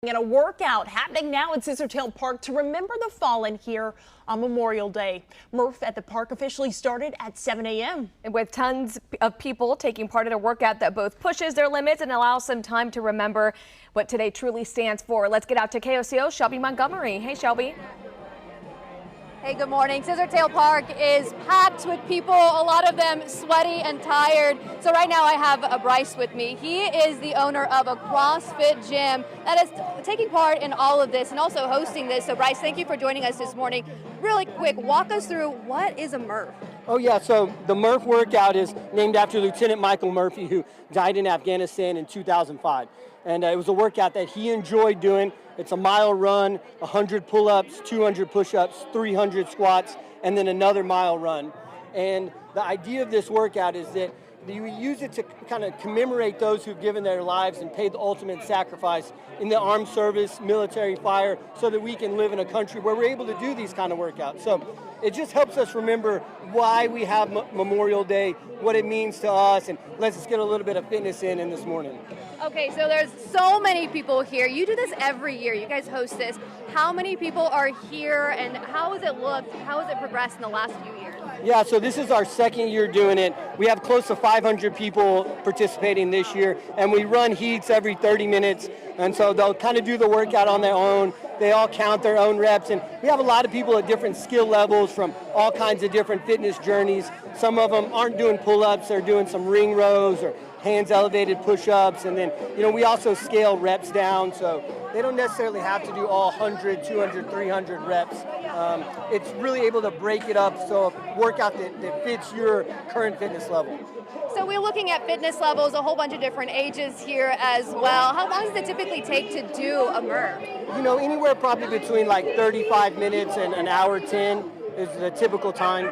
And a workout happening now at Scissortail Park to remember the fallen here on Memorial Day. Murph at the park officially started at 7 a.m. And with tons of people taking part in a workout that both pushes their limits and allows some time to remember what today truly stands for. Let's get out to KOCO Shelby Montgomery. Hey, Shelby. Hey, good morning. Scissortail Park is packed with people, a lot of them sweaty and tired. So right now I have Bryce with me. He is the owner of a CrossFit gym that is taking part in all of this and also hosting this. So Bryce, thank you for joining us this morning. Really quick, walk us through what is a Murph? Oh yeah, so the Murph workout is named after Lieutenant Michael Murphy, who died in Afghanistan in 2005. And it was a workout that he enjoyed doing. It's a mile run, 100 pull-ups, 200 push-ups, 300 squats, and then another mile run. And the idea of this workout is that you use it to kind of commemorate those who've given their lives and paid the ultimate sacrifice in the armed service, military, fire, so that we can live in a country where we're able to do these kind of workouts. So it just helps us remember why we have Memorial Day, what it means to us, and let's just get a little bit of fitness in this morning. Okay, so there's so many people here. You do this every year. You guys host this. How many people are here, and how has it looked? How has it progressed in the last few years? Yeah, so this is our second year doing it. We have close to 500 people participating this year, and we run heats every 30 minutes, and so they'll kind of do the workout on their own. They all count their own reps, and we have a lot of people at different skill levels from all kinds of different fitness journeys. Some of them aren't doing pull-ups, they're doing some ring rows or hands elevated push-ups, and then we also scale reps down, so they don't necessarily have to do all 100, 200, 300 reps. It's really able to break it up, so a workout that fits your current fitness level. So we're looking at fitness levels, a whole bunch of different ages here as well. How long does it typically take to do a Murph? Anywhere probably between like 35 minutes and an hour 10 is the typical time.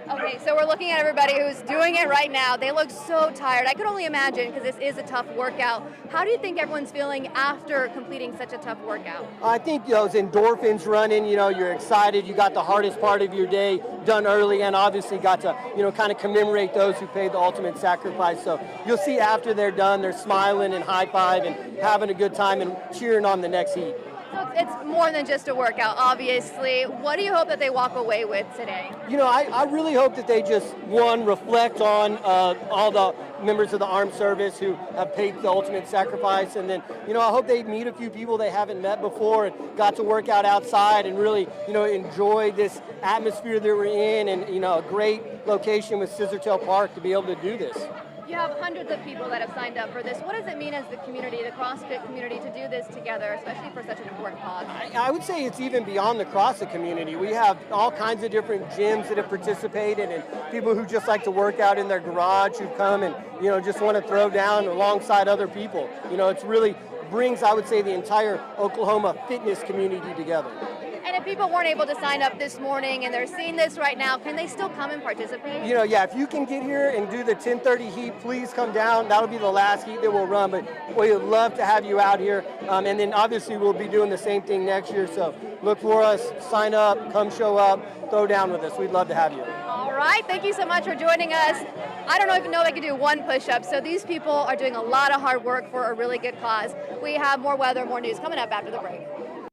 Okay, so we're looking at everybody who's doing it right now. They look so tired. I could only imagine, because this is a tough workout. How do you think everyone's feeling after completing such a tough workout? I think those endorphins running, you're excited. You got the hardest part of your day done early, and obviously got to, kind of commemorate those who paid the ultimate sacrifice. So you'll see after they're done, they're smiling and high-fiving, having a good time and cheering on the next heat. So it's more than just a workout, obviously. What do you hope that they walk away with today? I really hope that they just, one, reflect on all the members of the armed service who have paid the ultimate sacrifice. And then, I hope they meet a few people they haven't met before and got to work out outside and really, enjoy this atmosphere that we're in and, a great location with Scissortail Park to be able to do this. You have hundreds of people that have signed up for this. What does it mean as the community, the CrossFit community, to do this together, especially for such an important cause? I would say it's even beyond the CrossFit community. We have all kinds of different gyms that have participated and people who just like to work out in their garage who come and, just want to throw down alongside other people. It's really brings, I would say, the entire Oklahoma fitness community together. And if people weren't able to sign up this morning and they're seeing this right now, can they still come and participate? Yeah, if you can get here and do the 10:30 heat, please come down. That'll be the last heat that we'll run, but we would love to have you out here. And then obviously we'll be doing the same thing next year, so look for us, sign up, come show up, throw down with us. We'd love to have you. All right, thank you so much for joining us. I don't even know if I could do one push-up, so these people are doing a lot of hard work for a really good cause. We have more weather, more news coming up after the break.